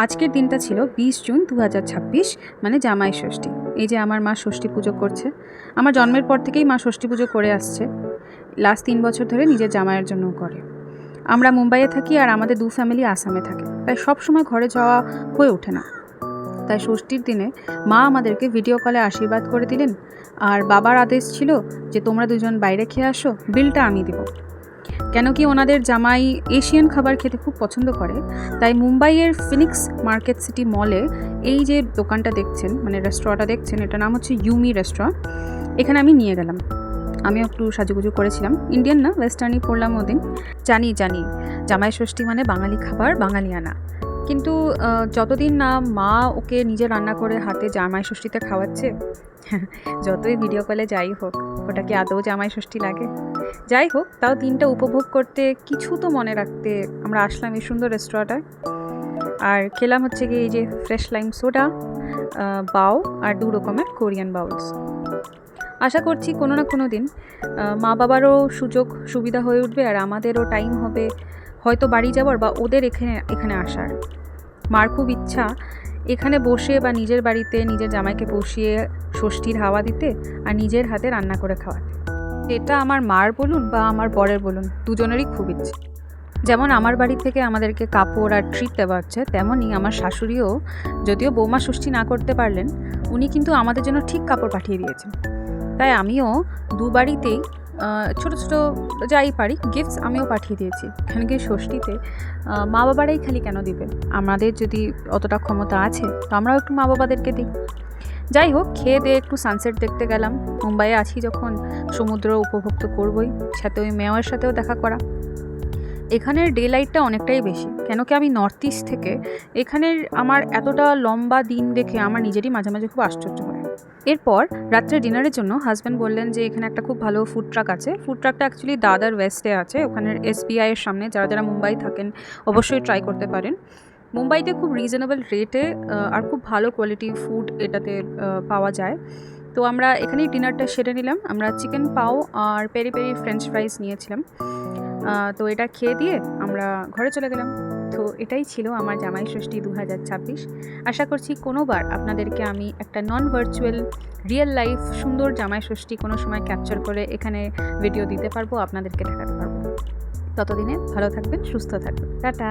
আজকের দিনটা ছিল 20 জুন 2026, মানে জামাই ষষ্ঠী। এই যে আমার মা ষষ্ঠী পুজো করছে। আমার জন্মের পর থেকেই মা ষষ্ঠী পুজো করে আসছে। লাস্ট 3 বছর ধরে নিজের জামাইয়ের জন্যও করে। আমরা মুম্বাইয়ে থাকি আর আমাদের 2 ফ্যামিলি আসামে থাকে, তাই সব সময় ঘরে যাওয়া হয়ে ওঠে না। তাই ষষ্ঠীর দিনে মা আমাদেরকে ভিডিও কলে আশীর্বাদ করে দিলেন। আর বাবার আদেশ ছিল যে তোমরা দুজন বাইরে খেয়ে আসো, বিলটা আমি দেবো। কেন কি ওনাদের জামাই এশিয়ান খাবার খেতে খুব পছন্দ করে, তাই মুম্বাইয়ের ফিনিক্স মার্কেট সিটি মলে এই যে দোকানটা দেখছেন, মানে রেস্টুরেন্টটা দেখছেন, এটার নাম হচ্ছে ইউমি রেস্টুরেন্ট। এখানে আমি নিয়ে গেলাম। আমিও একটু সাজুগুজু করেছিলাম, ইন্ডিয়ান না ওয়েস্টার্নই পড়লাম ওদিন। জানি জামাই ষষ্ঠী মানে বাঙালি খাবার, বাঙালিয়ানা। কিন্তু যতদিন না মা ওকে নিজে রান্না করে হাতে জামাই ষষ্ঠীতে খাওয়াচ্ছে, যতই ভিডিও কলে যাই হোক, ওটা কি আদৌ জামাই ষষ্ঠী লাগে? যাই হোক, তাও দিনটা উপভোগ করতে, কিছু তো মনে রাখতে আমরা আসলাম এই সুন্দর রেস্টুরেন্টে। আর খেলাম হচ্ছে কি এই যে ফ্রেশ লাইম সোডা, বাও আর 2 রকমের কোরিয়ান বাউলস। আশা করছি কোনো না কোনো দিন মা বাবারও সুযোগ সুবিধা হয়ে উঠবে আর আমাদেরও টাইম হবে হয়তো বাড়ি যাওয়ার বা ওদের এখানে আসার। মার খুব ইচ্ছা এখানে বসে বা নিজের বাড়িতে নিজের জামাইকে বসিয়ে ষষ্ঠীর হাওয়া দিতে আর নিজের হাতে রান্না করে খাওয়াতে। এটা আমার মার বলুন বা আমার বরের বলুন, দুজনেরই খুব ইচ্ছে। যেমন আমার বাড়ি থেকে আমাদেরকে কাপড় আর ট্রিট দেওয়া হচ্ছে, তেমনই আমার শাশুড়িও, যদিও বৌমা ষষ্ঠী না করতে পারলেন, উনি কিন্তু আমাদের জন্য ঠিক কাপড় পাঠিয়ে দিয়েছেন। তাই আমিও দুবাড়িতেই ছোটো ছোটো যাই পারি গিফটস আমিও পাঠিয়ে দিয়েছি। এখানকে ষষ্ঠীতে মা বাবারাই খালি কেন দিবে, আমাদের যদি অতটা ক্ষমতা আছে তো আমরাও একটু মা বাবাদেরকে দিই। যাই হোক, খেয়ে দিয়ে একটু সানসেট দেখতে গেলাম। মুম্বাইয়ে আছি যখন সমুদ্র উপভোগ তো করবই, সাথে ওই মেয়ের সাথেও দেখা করা। এখানের ডে লাইটটা অনেকটাই বেশি, কেন কি আমি নর্থ ইস্ট থেকে। এখানের আমার এতটা লম্বা দিন দেখে আমার নিজেরই মাঝে মাঝে খুব আশ্চর্য হয়। এরপর রাত্রে ডিনারের জন্য হাজব্যান্ড বললেন যে এখানে একটা খুব ভালো ফুড ট্রাক আছে। ফুড ট্রাকটা অ্যাকচুয়ালি দাদার ওয়েস্টে আছে, ওখানের SBI এর সামনে। যারা যারা মুম্বাই থাকেন অবশ্যই ট্রাই করতে পারেন। মুম্বাইতে খুব রিজনেবল রেটে আর খুব ভালো কোয়ালিটি ফুড এটাতে পাওয়া যায়। তো আমরা এখানেই ডিনারটা সেরে নিলাম। আমরা চিকেন পাও আর পেরি পেরি ফ্রেঞ্চ ফ্রাইস নিয়েছিলাম। তো এটা খেয়ে দিয়ে আমরা ঘরে চলে গেলাম। তো এটাই ছিল আমার জামাই ষষ্ঠী 2026। আশা করছি কোনোবার আপনাদেরকে আমি একটা নন ভার্চুয়াল রিয়েল লাইফ সুন্দর জামাই ষষ্ঠী কোনো সময় ক্যাপচার করে এখানে ভিডিও দিতে পারবো, আপনাদেরকে দেখাতে পারবো। ততদিনে ভালো থাকবেন, সুস্থ থাকবেন, টাটা।